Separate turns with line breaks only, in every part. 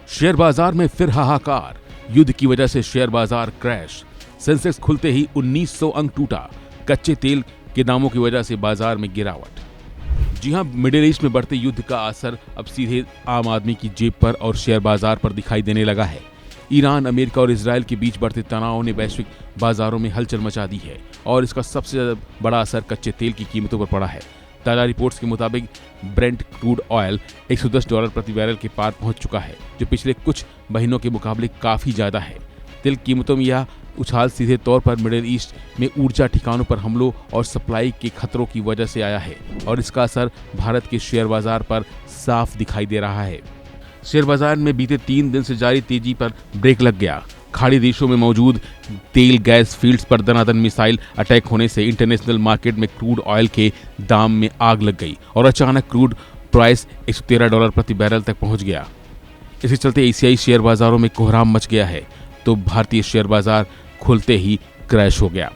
Share बाजार में फिर हाहाकार, युद्ध की वजह से शेयर बाजार क्रैश। सेंसेक्स खुलते ही 1900 अंक टूटा। कच्चे तेल के दामों की वजह से बाजार में गिरावट। जी हां, मिडिल ईस्ट में बढ़ते युद्ध का असर अब सीधे आम आदमी की जेब पर और शेयर बाजार पर दिखाई देने लगा है। ईरान, अमेरिका और इजराइल के बीच बढ़ते तनाव ने वैश्विक बाजारों में हलचल मचा दी है और इसका सबसे ज्यादा बड़ा असर कच्चे तेल की कीमतों पर पड़ा है। ताजा रिपोर्ट्स के मुताबिक ब्रेंट क्रूड ऑयल $110 प्रति बैरल के पार पहुंच चुका है, जो पिछले कुछ महीनों के मुकाबले काफी ज्यादा है। तेल कीमतों में यह उछाल सीधे तौर पर मिडिल ईस्ट में ऊर्जा ठिकानों पर हमलों और सप्लाई के खतरों की वजह से आया है और इसका असर भारत के शेयर बाजार पर साफ दिखाई दे रहा है। शेयर बाजार में बीते 3 दिन से जारी तेजी पर ब्रेक लग गया। खाड़ी देशों में मौजूद तेल गैस फील्ड्स पर दनादन मिसाइल अटैक होने से इंटरनेशनल मार्केट में क्रूड ऑयल के दाम में आग लग गई और अचानक क्रूड प्राइस $113 प्रति बैरल तक पहुंच गया। इसके चलते एशियाई शेयर बाजारों में कोहराम मच गया है, तो भारतीय शेयर बाजार खुलते ही क्रैश हो गया।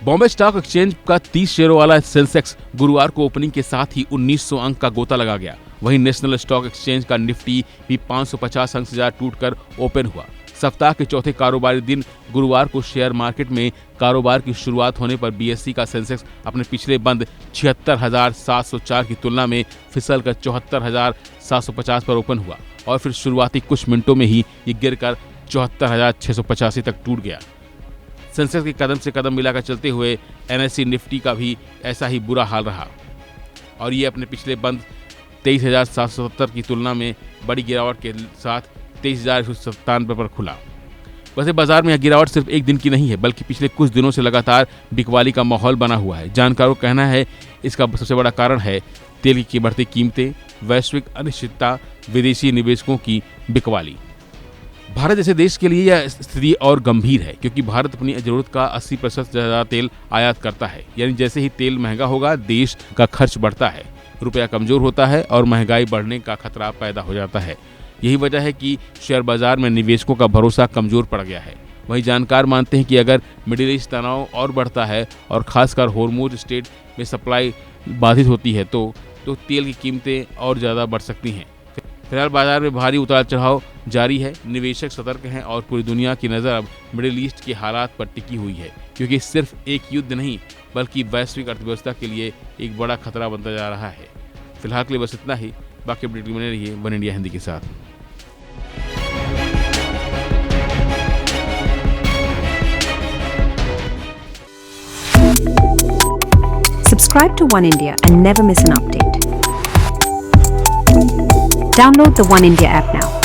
बॉम्बे स्टॉक एक्सचेंज का 30 शेयरों वाला सेंसेक्स गुरुवार को ओपनिंग के साथ ही 1900 अंक का गोता लगा गया। वहीं नेशनल स्टॉक एक्सचेंज का निफ्टी भी 550 अंक से ज्यादा टूटकर ओपन हुआ। सप्ताह के चौथे कारोबारी दिन गुरुवार को शेयर मार्केट में कारोबार की शुरुआत होने पर बीएसई का सेंसेक्स अपने पिछले बंद 76,704 की तुलना में फिसलकर 74,750 पर ओपन हुआ और फिर शुरुआती कुछ मिनटों में ही ये गिरकर 74,685 तक टूट गया। सेंसेक्स के कदम से कदम मिलाकर चलते हुए एनएसई निफ्टी का भी ऐसा ही बुरा हाल रहा और ये अपने पिछले बंद 23,770 की तुलना में बड़ी गिरावट के साथ 23,197 पर खुला। वैसे बाजार में यह गिरावट सिर्फ एक दिन की नहीं है, बल्कि पिछले कुछ दिनों से लगातार बिकवाली का माहौल बना हुआ है। जानकारों का कहना है इसका सबसे बड़ा कारण है तेल की बढ़ती कीमतें, वैश्विक अनिश्चितता, विदेशी निवेशकों की बिकवाली। भारत जैसे देश के लिए यह स्थिति और गंभीर है, क्योंकि भारत अपनी जरूरत का 80% से ज्यादा तेल आयात करता है। यानी जैसे ही तेल महंगा होगा, देश का खर्च बढ़ता है, रुपया कमजोर होता है और महंगाई बढ़ने का खतरा पैदा हो जाता है। यही वजह है कि शेयर बाजार में निवेशकों का भरोसा कमजोर पड़ गया है। वहीं जानकार मानते हैं कि अगर मिडिल ईस्ट तनाव और बढ़ता है और खासकर होर्मुज स्ट्रेट में सप्लाई बाधित होती है तो तेल की कीमतें और ज़्यादा बढ़ सकती हैं। फिलहाल बाजार में भारी उतार चढ़ाव जारी है। निवेशक सतर्क हैं और पूरी दुनिया की नज़र अब मिडिल ईस्ट के हालात पर टिकी हुई है, क्योंकि सिर्फ एक युद्ध नहीं बल्कि वैश्विक अर्थव्यवस्था के लिए एक बड़ा खतरा बनता जा रहा है। फिलहाल के लिए बस इतना ही। बाकी अपडेट बने रहिए वन इंडिया हिंदी के साथ।
Subscribe to One India and never miss an update. Download the One India app now.